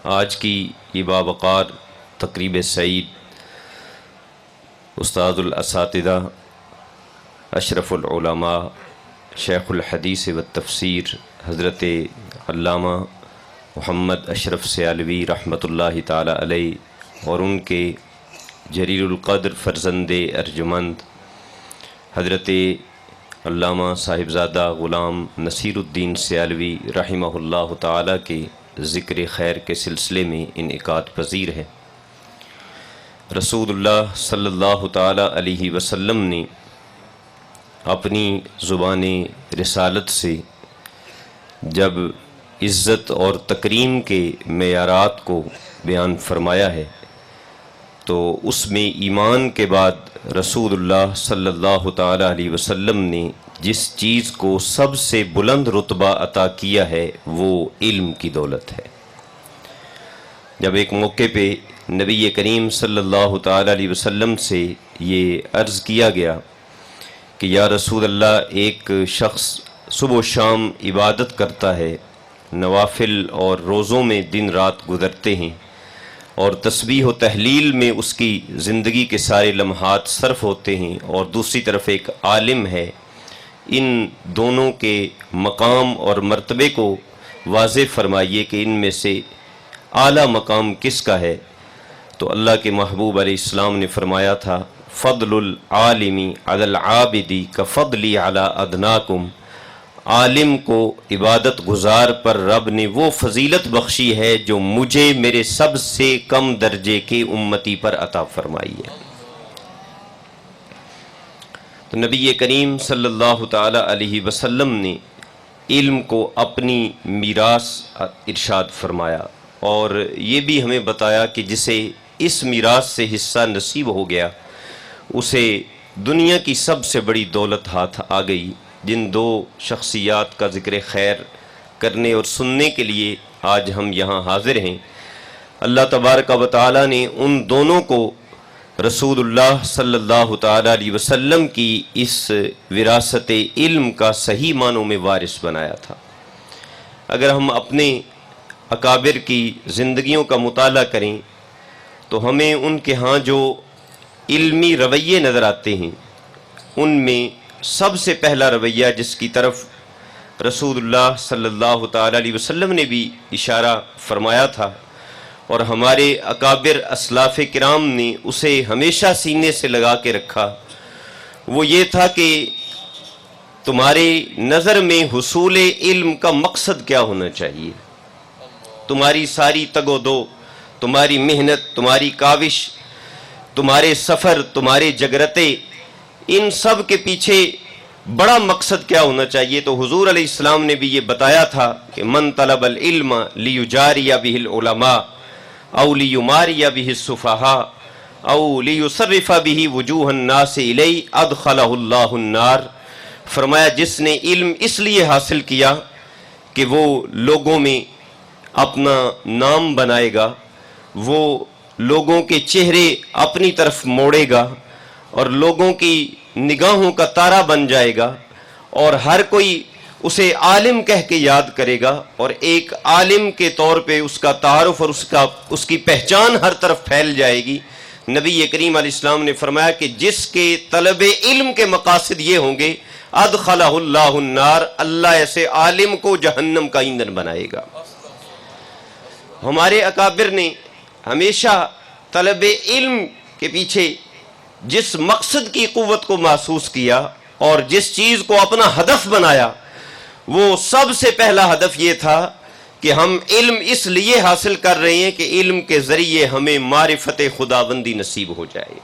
آج کی یہ باوقار تقریب سعید استاد الاساتذہ اشرف العلماء شیخ الحدیث والتفسیر حضرت علامہ محمد اشرف سیالوی رحمۃ اللہ تعالی علیہ اور ان کے جلیل القدر فرزند ارجمند حضرت علامہ صاحبزادہ غلام نصیر الدین سیالوی رحمہ اللہ تعالی کے ذکر خیر کے سلسلے میں انعقاد پذیر ہے۔ رسول اللہ صلی اللہ تعالی علیہ وسلم نے اپنی زبان رسالت سے جب عزت اور تکریم کے معیارات کو بیان فرمایا ہے تو اس میں ایمان کے بعد رسول اللہ صلی اللہ تعالی علیہ وسلم نے جس چیز کو سب سے بلند رتبہ عطا کیا ہے وہ علم کی دولت ہے۔ جب ایک موقع پہ نبی کریم صلی اللہ تعالی علیہ وسلم سے یہ عرض کیا گیا کہ یا رسول اللہ، ایک شخص صبح و شام عبادت کرتا ہے، نوافل اور روزوں میں دن رات گزرتے ہیں اور تسبیح و تحلیل میں اس کی زندگی کے سارے لمحات صرف ہوتے ہیں، اور دوسری طرف ایک عالم ہے، ان دونوں کے مقام اور مرتبے کو واضح فرمائیے کہ ان میں سے اعلیٰ مقام کس کا ہے؟ تو اللہ کے محبوب علیہ السلام نے فرمایا تھا، فضل العالمی علی العابدی کفضلی علی ادناکم، عالم کو عبادت گزار پر رب نے وہ فضیلت بخشی ہے جو مجھے میرے سب سے کم درجے کے امتی پر عطا فرمائی ہے۔ تو نبی کریم صلی اللہ تعالی علیہ وسلم نے علم کو اپنی میراث ارشاد فرمایا، اور یہ بھی ہمیں بتایا کہ جسے اس میراث سے حصہ نصیب ہو گیا اسے دنیا کی سب سے بڑی دولت ہاتھ آ گئی۔ جن دو شخصیات کا ذکر خیر کرنے اور سننے کے لیے آج ہم یہاں حاضر ہیں، اللہ تبارک و تعالی نے ان دونوں کو رسول اللہ صلی اللہ تعالی علیہ وسلم کی اس وراثت علم کا صحیح معنوں میں وارث بنایا تھا۔ اگر ہم اپنے اکابر کی زندگیوں کا مطالعہ کریں تو ہمیں ان کے ہاں جو علمی رویے نظر آتے ہیں، ان میں سب سے پہلا رویہ جس کی طرف رسول اللہ صلی اللہ تعالی علیہ وسلم نے بھی اشارہ فرمایا تھا اور ہمارے اکابر اسلاف کرام نے اسے ہمیشہ سینے سے لگا کے رکھا، وہ یہ تھا کہ تمہارے نظر میں حصول علم کا مقصد کیا ہونا چاہیے؟ تمہاری ساری تگ و دو، تمہاری محنت، تمہاری کاوش، تمہارے سفر، تمہارے جگرتے، ان سب کے پیچھے بڑا مقصد کیا ہونا چاہیے؟ تو حضور علیہ السلام نے بھی یہ بتایا تھا کہ من طلب العلم لیجاری بہ العلماء او لیماری بہ السفہاء او لیصرف بہ وجوہ الناس الیہ ادخلہ اللہ النار۔ فرمایا جس نے علم اس لیے حاصل کیا کہ وہ لوگوں میں اپنا نام بنائے گا، وہ لوگوں کے چہرے اپنی طرف موڑے گا اور لوگوں کی نگاہوں کا تارا بن جائے گا، اور ہر کوئی اسے عالم کہہ کے یاد کرے گا، اور ایک عالم کے طور پہ اس کا تعارف اور اس کی پہچان ہر طرف پھیل جائے گی۔ نبی کریم علیہ السلام نے فرمایا کہ جس کے طلب علم کے مقاصد یہ ہوں گے ادخلہ اللہ النار، اللہ ایسے عالم کو جہنم کا ایندھن بنائے گا۔ ہمارے اکابر نے ہمیشہ طلب علم کے پیچھے جس مقصد کی قوت کو محسوس کیا اور جس چیز کو اپنا ہدف بنایا، وہ سب سے پہلا ہدف یہ تھا کہ ہم علم اس لیے حاصل کر رہے ہیں کہ علم کے ذریعے ہمیں معرفت خداوندی نصیب ہو جائے،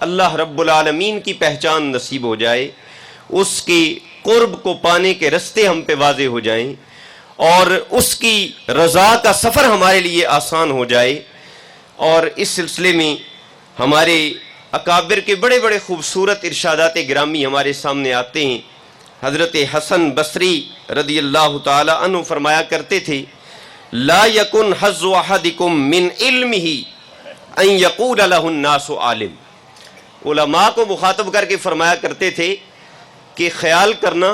اللہ رب العالمین کی پہچان نصیب ہو جائے، اس کی قرب کو پانے کے رستے ہم پہ واضح ہو جائیں اور اس کی رضا کا سفر ہمارے لیے آسان ہو جائے۔ اور اس سلسلے میں ہمارے اکابر کے بڑے بڑے خوبصورت ارشادات گرامی ہمارے سامنے آتے ہیں۔ حضرت حسن بصری رضی اللہ تعالی عنہ فرمایا کرتے تھے، لا یکن حظ احدکم من علمہ ان یقول لہ الناس عالم۔ علماء کو مخاطب کر کے فرمایا کرتے تھے کہ خیال کرنا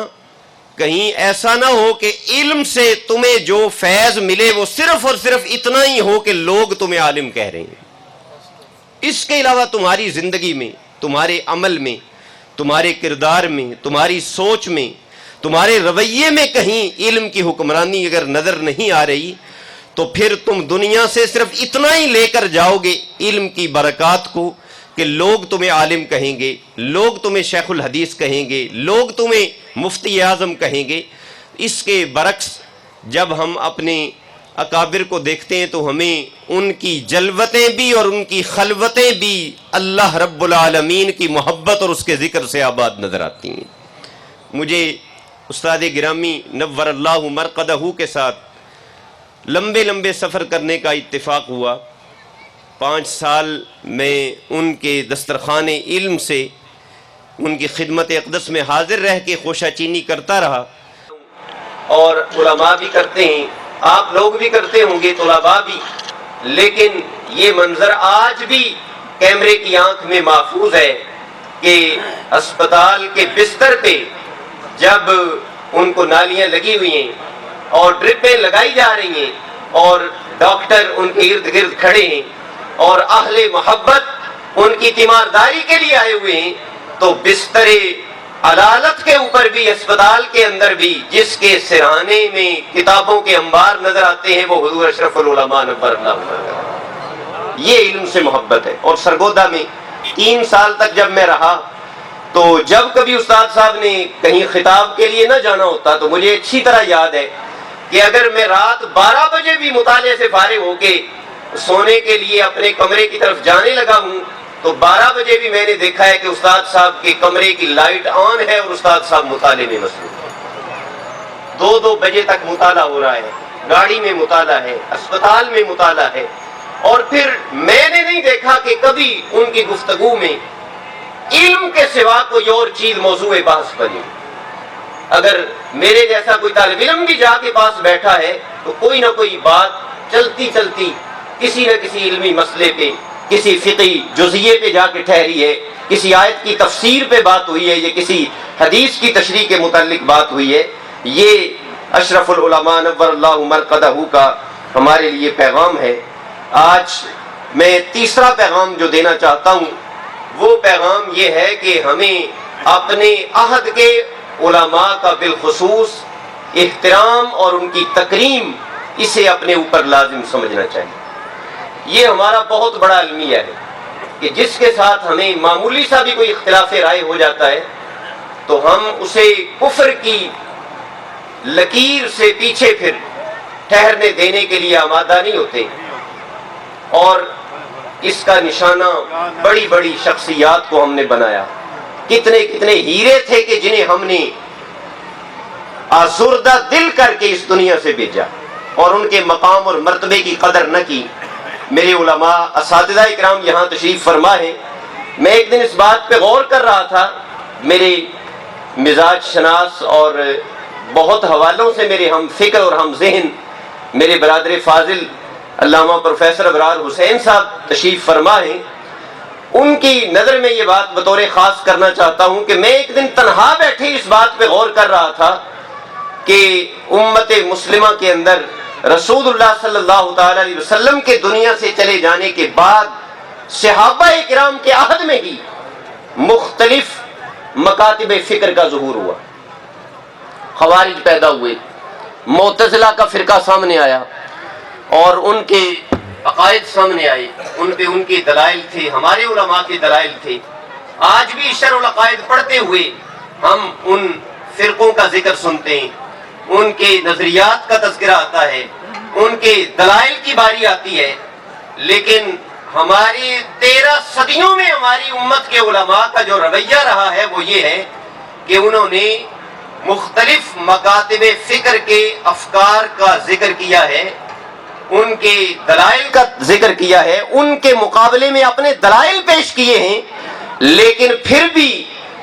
کہیں ایسا نہ ہو کہ علم سے تمہیں جو فیض ملے وہ صرف اور صرف اتنا ہی ہو کہ لوگ تمہیں عالم کہہ رہے ہیں، اس کے علاوہ تمہاری زندگی میں، تمہارے عمل میں، تمہارے کردار میں، تمہاری سوچ میں، تمہارے رویے میں کہیں علم کی حکمرانی اگر نظر نہیں آ رہی تو پھر تم دنیا سے صرف اتنا ہی لے کر جاؤ گے علم کی برکات کو کہ لوگ تمہیں عالم کہیں گے، لوگ تمہیں شیخ الحدیث کہیں گے، لوگ تمہیں مفتی اعظم کہیں گے۔ اس کے برعکس جب ہم اپنے اکابر کو دیکھتے ہیں تو ہمیں ان کی جلوتیں بھی اور ان کی خلوتیں بھی اللہ رب العالمین کی محبت اور اس کے ذکر سے آباد نظر آتی ہیں۔ مجھے استاد گرامی نور اللہ مرقدہ کے ساتھ لمبے لمبے سفر کرنے کا اتفاق ہوا۔ 5 سال میں ان کے دسترخوان علم سے ان کی خدمت اقدس میں حاضر رہ کے خوشہ چینی کرتا رہا، اور علماء بھی کرتے ہیں، آپ لوگ بھی کرتے ہوں گے، طلباء بھی، لیکن یہ منظر آج بھی کیمرے کی آنکھ میں محفوظ ہے کہ اسپتال کے بستر پہ جب ان کو نالیاں لگی ہوئی ہیں اور ڈرپیں لگائی جا رہی ہیں اور ڈاکٹر ان کے ارد گرد کھڑے ہیں اور اہل محبت ان کی تیمارداری کے لیے آئے ہوئے ہیں، تو بستر عدالت کے اوپر بھی، اسپتال کے اندر بھی جس کے سرہانے میں کتابوں کے انبار نظر آتے ہیں وہ حضور اشرف العلماء نور اللہ۔ یہ علم سے محبت ہے۔ اور سرگودا میں 3 سال تک جب میں رہا تو جب کبھی استاد صاحب نے کہیں خطاب کے لیے نہ جانا ہوتا تو مجھے اچھی طرح یاد ہے کہ اگر میں رات 12 بجے بھی مطالعے سے فارغ ہو کے سونے کے لیے اپنے کمرے کی طرف جانے لگا ہوں تو 12 بجے بھی میں نے دیکھا ہے کہ استاد صاحب کے کمرے کی لائٹ آن ہے اور استاد صاحب مطالعے میں مصروف ہیں۔ 2 بجے تک مطالعہ ہو رہا ہے، گاڑی میں مطالعہ ہے، اسپتال میں مطالعہ ہے، اور پھر میں نے نہیں دیکھا کہ کبھی ان کی گفتگو میں علم کے سوا کوئی اور چیز موضوع بحث بنی۔ اگر میرے جیسا کوئی طالب علم بھی جا کے پاس بیٹھا ہے تو کوئی نہ کوئی بات چلتی چلتی کسی نہ کسی علمی مسئلے پہ، کسی فقہی جزئیے پہ جا کے ٹھہری ہے، کسی آیت کی تفسیر پہ بات ہوئی ہے یا کسی حدیث کی تشریح کے متعلق بات ہوئی ہے۔ یہ اشرف العلماء نور اللہ مرقدہ کا ہمارے لیے پیغام ہے۔ آج میں تیسرا پیغام جو دینا چاہتا ہوں وہ پیغام یہ ہے کہ ہمیں اپنے عہد کے علماء کا بالخصوص احترام اور ان کی تکریم اسے اپنے اوپر لازم سمجھنا چاہیے۔ یہ ہمارا بہت بڑا المیہ ہے کہ جس کے ساتھ ہمیں معمولی سا بھی کوئی اختلاف رائے ہو جاتا ہے تو ہم اسے کفر کی لکیر سے پیچھے پھر ٹھہرنے دینے کے لیے آمادہ نہیں ہوتے، اور اس کا نشانہ بڑی بڑی شخصیات کو ہم نے بنایا۔ کتنے کتنے ہیرے تھے کہ جنہیں ہم نے آزردہ دل کر کے اس دنیا سے بھیجا اور ان کے مقام اور مرتبے کی قدر نہ کی۔ میرے علماء اساتذہ اکرام یہاں تشریف فرما ہیں۔ میں ایک دن اس بات پہ غور کر رہا تھا، میرے مزاج شناس اور بہت حوالوں سے میرے ہم فکر اور ہم ذہن میرے برادر فاضل علامہ پروفیسر ابرار حسین صاحب تشریف فرما ہیں۔ ان کی نظر میں یہ بات بطور خاص کرنا چاہتا ہوں کہ میں ایک دن تنہا بیٹھے اس بات پہ غور کر رہا تھا کہ امت مسلمہ کے اندر رسول اللہ صلی اللہ تعالی علیہ وسلم کے دنیا سے چلے جانے کے بعد صحابہ کرام کے عہد میں ہی مختلف مکاتب فکر کا ظہور ہوا۔ خوارج پیدا ہوئے، معتزلہ کا فرقہ سامنے آیا اور ان کے عقائد سامنے آئے، ان پہ ان کے دلائل تھے، ہمارے علماء کے دلائل تھے۔ آج بھی شرع العقائد پڑھتے ہوئے ہم ان فرقوں کا ذکر سنتے ہیں، ان کے نظریات کا تذکرہ آتا ہے، ان کے دلائل کی باری آتی ہے، لیکن ہماری 13 صدیوں میں ہماری امت کے علماء کا جو رویہ رہا ہے وہ یہ ہے کہ انہوں نے مختلف مکاتب فکر کے افکار کا ذکر کیا ہے، ان کے دلائل کا ذکر کیا ہے، ان کے مقابلے میں اپنے دلائل پیش کیے ہیں، لیکن پھر بھی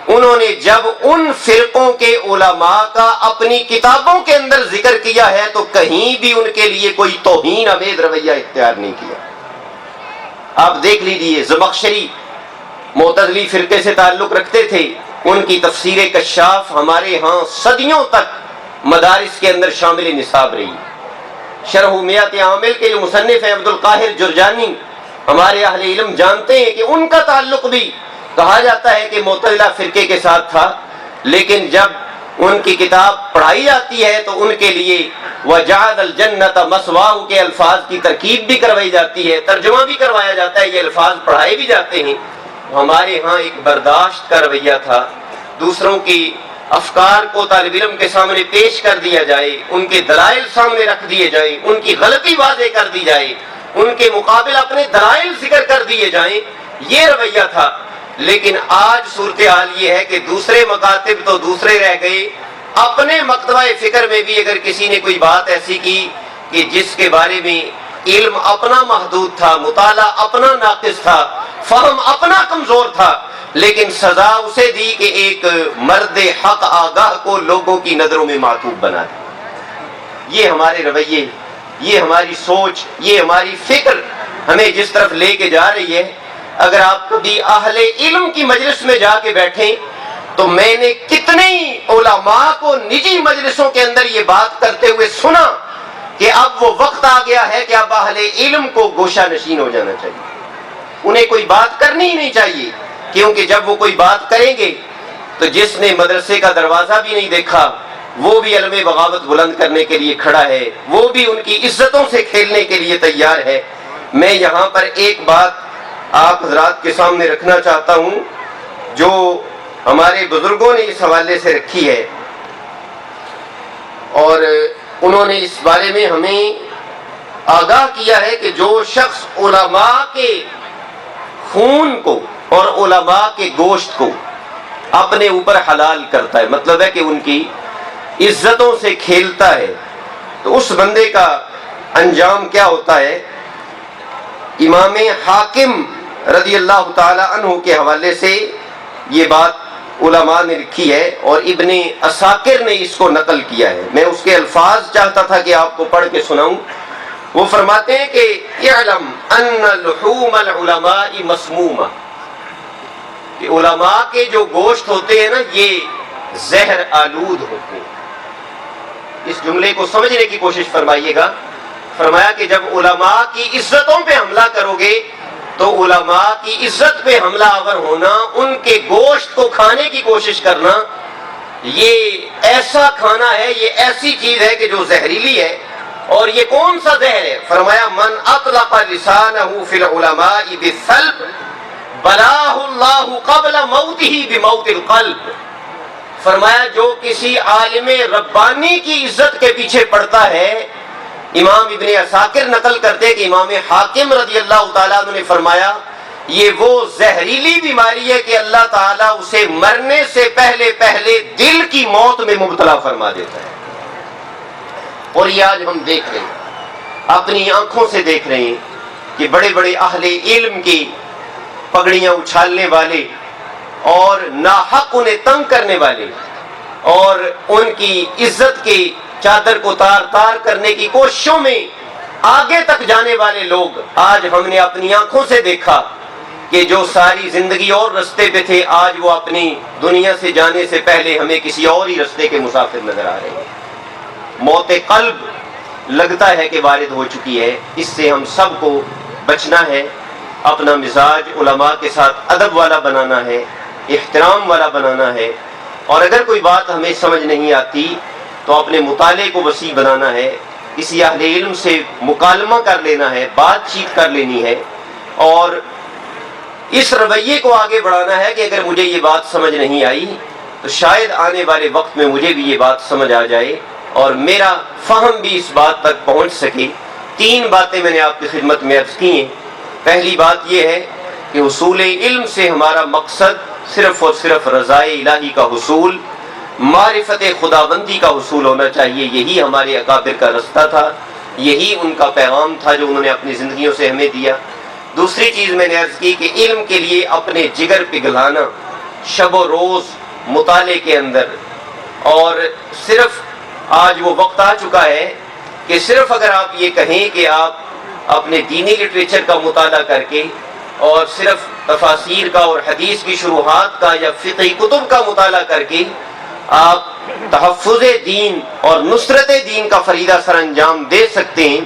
انہوں نے جب ان فرقوں کے علماء کا اپنی کتابوں کے اندر ذکر کیا ہے تو کہیں بھی ان کے لیے کوئی توہین آمیز رویہ اختیار نہیں کیا۔ آپ دیکھ لیجیے، زمخشری معتزلی فرقے سے تعلق رکھتے تھے، ان کی تفسیر کشاف ہمارے ہاں صدیوں تک مدارس کے اندر شامل نصاب رہی۔ شرح میات عامل کے جو مصنف ہیں عبد القاہر جرجانی، ہمارے اہل علم جانتے ہیں کہ ان کا تعلق بھی کہا جاتا ہے کہ معتزلہ فرقے کے ساتھ تھا، لیکن جب ان کی کتاب پڑھائی جاتی ہے تو ان کے لیے وَجَعَلَ الْجَنَّةَ مَثْوَاهُ کے الفاظ کی ترکیب بھی کروائی جاتی ہے، ترجمہ بھی کروایا جاتا ہے، یہ الفاظ پڑھائے بھی جاتے ہیں۔ ہمارے ہاں ایک برداشت کا رویہ تھا، دوسروں کی افکار کو طالب علم کے سامنے پیش کر دیا جائے، ان کے دلائل سامنے رکھ دیے جائیں، ان کی غلطی واضح کر دی جائے، ان کے مقابل اپنے دلائل ذکر کر دیے جائیں، یہ رویہ تھا۔ لیکن آج صورتحال یہ ہے کہ دوسرے مکاتب تو دوسرے رہ گئے، اپنے مکتبہ فکر میں بھی اگر کسی نے کوئی بات ایسی کی کہ جس کے بارے میں علم اپنا محدود تھا، مطالعہ اپنا ناقص تھا، فہم اپنا کمزور تھا، لیکن سزا اسے دی کہ ایک مرد حق آگاہ کو لوگوں کی نظروں میں معتوب بنا دیا۔ یہ ہمارے رویے، یہ ہماری سوچ، یہ ہماری فکر ہمیں جس طرف لے کے جا رہی ہے۔ اگر آپ کبھی اہل علم کی مجلس میں جا کے بیٹھیں تو میں نے کتنے علماء کو نجی مجلسوں کے اندر یہ بات کرتے ہوئے سنا کہ اب وہ وقت آ گیا ہے کہ اب اہل علم کو گوشہ نشین ہو جانا چاہیے، انہیں کوئی بات کرنی ہی نہیں چاہیے، کیونکہ جب وہ کوئی بات کریں گے تو جس نے مدرسے کا دروازہ بھی نہیں دیکھا وہ بھی علم بغاوت بلند کرنے کے لیے کھڑا ہے، وہ بھی ان کی عزتوں سے کھیلنے کے لیے تیار ہے۔ میں یہاں پر ایک بات آپ حضرات کے سامنے رکھنا چاہتا ہوں جو ہمارے بزرگوں نے اس حوالے سے رکھی ہے، اور انہوں نے اس بارے میں ہمیں آگاہ کیا ہے کہ جو شخص علماء کے خون کو اور علماء کے گوشت کو اپنے اوپر حلال کرتا ہے، مطلب ہے کہ ان کی عزتوں سے کھیلتا ہے، تو اس بندے کا انجام کیا ہوتا ہے۔ امام حاکم رضی اللہ تعالی عنہ کے حوالے سے یہ بات علماء نے لکھی ہے اور ابن عساکر نے اس کو نقل کیا ہے۔ میں اس کے الفاظ چاہتا تھا کہ آپ کو پڑھ کے سناؤں۔ وہ فرماتے ہیں کہ اعلم ان لحوم العلماء مسمومہ، کہ علماء کے جو گوشت ہوتے ہیں نا یہ زہر آلود ہوتے ہیں۔ اس جملے کو سمجھنے کی کوشش فرمائیے گا۔ فرمایا کہ جب علماء کی عزتوں پہ حملہ کرو گے تو علماء کی عزت پہ حملہ آور ہونا، ان کے گوشت کو کھانے کی کوشش کرنا، یہ ایسا کھانا ہے، یہ ایسی چیز ہے کہ جو زہریلی ہے۔ اور یہ کون سا زہر ہے؟ فرمایا من اطلق لسانہ فی العلماء بالسلب بلاہ اللہ قبل موتہ بموت القلب۔ فرمایا جو کسی عالم ربانی کی عزت کے پیچھے پڑتا ہے، امام ابن عساکر نقل کرتے کہ امام حاکم رضی اللہ تعالیٰ عنہ نے فرمایا یہ وہ زہریلی بیماری ہے کہ اللہ تعالیٰ اسے مرنے سے پہلے پہلے دل کی موت میں مبتلا فرما دیتا ہے۔ اور یہ آج ہم دیکھ رہے ہیں، اپنی آنکھوں سے دیکھ رہے ہیں کہ بڑے بڑے اہل علم کی پگڑیاں اچھالنے والے اور ناحق انہیں تنگ کرنے والے اور ان کی عزت کی چادر کو تار تار کرنے کی کوششوں میں آگے تک جانے والے لوگ، آج ہم نے اپنی آنکھوں سے دیکھا کہ جو ساری زندگی اور رستے پہ تھے، آج وہ اپنی دنیا سے جانے سے پہلے ہمیں کسی اور ہی رستے کے مسافر نظر آ رہے ہیں۔ موت قلب لگتا ہے کہ وارد ہو چکی ہے، اس سے ہم سب کو بچنا ہے، اپنا مزاج علماء کے ساتھ ادب والا بنانا ہے، احترام والا بنانا ہے، اور اگر کوئی بات ہمیں سمجھ نہیں آتی تو اپنے مطالعے کو وسیع بنانا ہے، کسی اہل علم سے مکالمہ کر لینا ہے، بات چیت کر لینی ہے، اور اس رویے کو آگے بڑھانا ہے کہ اگر مجھے یہ بات سمجھ نہیں آئی تو شاید آنے والے وقت میں مجھے بھی یہ بات سمجھ آ جائے اور میرا فہم بھی اس بات تک پہنچ سکے۔ 3 باتیں میں نے آپ کی خدمت میں عرض کی ہیں۔ پہلی بات یہ ہے کہ حصول علم سے ہمارا مقصد صرف اور صرف رضائے الہی کا حصول، معرفت خداوندی کا حصول ہونا چاہیے۔ یہی ہمارے اکابر کا رستہ تھا، یہی ان کا پیغام تھا جو انہوں نے اپنی زندگیوں سے ہمیں دیا۔ دوسری چیز میں نے عرض کی کہ علم کے لیے اپنے جگر پگھلانا شب و روز مطالعے کے اندر، اور صرف آج وہ وقت آ چکا ہے کہ صرف اگر آپ یہ کہیں کہ آپ اپنے دینی لٹریچر کا مطالعہ کر کے اور صرف تفاسیر کا اور حدیث کی شروحات کا یا فقہی کتب کا مطالعہ کر کے آپ تحفظ دین اور نصرت دین کا فریضہ سر انجام دے سکتے ہیں،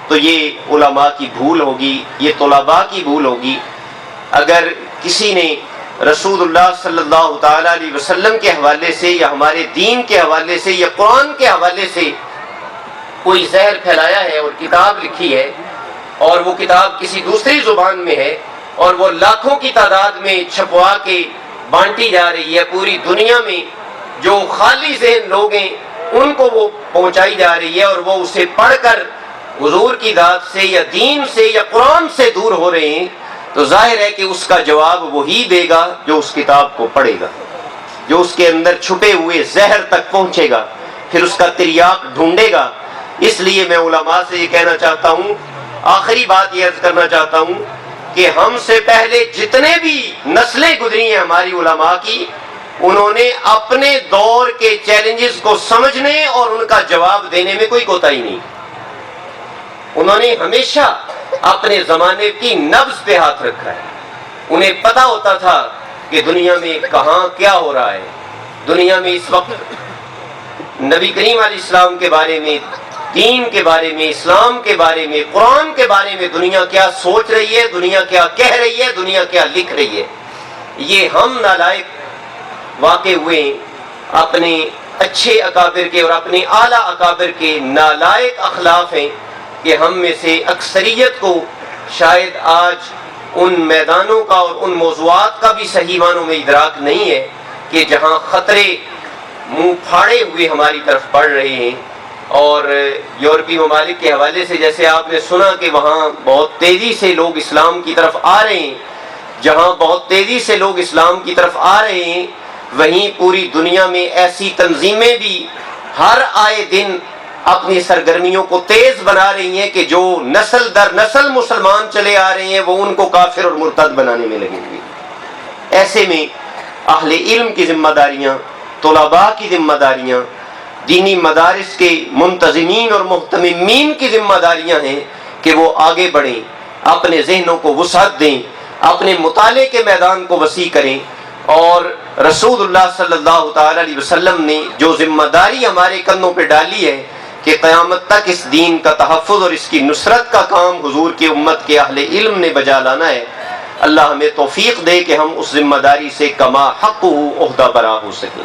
تو یہ علماء کی بھول ہوگی، یہ طلباء کی بھول ہوگی۔ اگر کسی نے رسول اللہ صلی اللہ تعالیٰ علیہ وسلم کے حوالے سے یا ہمارے دین کے حوالے سے یا قرآن کے حوالے سے کوئی زہر پھیلایا ہے اور کتاب لکھی ہے، اور وہ کتاب کسی دوسری زبان میں ہے اور وہ لاکھوں کی تعداد میں چھپوا کے بانٹی جا رہی ہے پوری دنیا میں، جو خالی ذہن لوگ ہیں ان کو وہ پہنچائی جا رہی ہے، اور وہ اسے پڑھ کر حضور کی ذات سے یا دین سے یا قرآن سے دور ہو رہے ہیں، تو ظاہر ہے کہ اس کا جواب وہی دے گا جو اس کتاب کو پڑھے گا، جو اس کے اندر چھپے ہوئے زہر تک پہنچے گا، پھر اس کا تریاق ڈھونڈے گا۔ اس لیے میں علماء سے یہ کہنا چاہتا ہوں، آخری بات یہ عرض کرنا چاہتا ہوں کہ ہم سے پہلے جتنے بھی نسلیں گزری ہیں ہماری علماء کی، انہوں نے اپنے دور کے چیلنجز کو سمجھنے اور ان کا جواب دینے میں کوئی کوتاہی نہیں۔ انہوں نے ہمیشہ اپنے زمانے کی نبض پہ ہاتھ رکھا ہے۔ انہیں پتہ ہوتا تھا کہ دنیا میں کہاں کیا ہو رہا ہے، دنیا میں اس وقت نبی کریم علیہ السلام کے بارے میں، دین کے بارے میں، اسلام کے بارے میں، قرآن کے بارے میں دنیا کیا سوچ رہی ہے، دنیا کیا کہہ رہی ہے، دنیا کیا لکھ رہی ہے۔ یہ ہم نالائق واقع ہوئے اپنے اچھے اکابر کے اور اپنے اعلیٰ اکابر کے نالائق اخلاق ہیں کہ ہم میں سے اکثریت کو شاید آج ان میدانوں کا اور ان موضوعات کا بھی صحیح معنوں میں ادراک نہیں ہے کہ جہاں خطرے منہ پھاڑے ہوئے ہماری طرف بڑھ رہے ہیں۔ اور یورپی ممالک کے حوالے سے جیسے آپ نے سنا کہ وہاں بہت تیزی سے لوگ اسلام کی طرف آ رہے ہیں، جہاں بہت تیزی سے لوگ اسلام کی طرف آ رہے ہیں، وہیں پوری دنیا میں ایسی تنظیمیں بھی ہر آئے دن اپنی سرگرمیوں کو تیز بنا رہی ہیں کہ جو نسل در نسل مسلمان چلے آ رہے ہیں وہ ان کو کافر اور مرتد بنانے میں لگے ہوئے۔ ایسے میں اہل علم کی ذمہ داریاں، طلباء کی ذمہ داریاں، دینی مدارس کے منتظمین اور محتممین کی ذمہ داریاں ہیں کہ وہ آگے بڑھیں، اپنے ذہنوں کو وسعت دیں، اپنے مطالعے کے میدان کو وسیع کریں، اور رسول اللہ صلی اللہ تعالی علیہ وسلم نے جو ذمہ داری ہمارے کندھوں پہ ڈالی ہے کہ قیامت تک اس دین کا تحفظ اور اس کی نصرت کا کام حضور کی امت کے اہل علم نے بجا لانا ہے، اللہ ہمیں توفیق دے کہ ہم اس ذمہ داری سے کما حق عہدہ برا ہو سکیں۔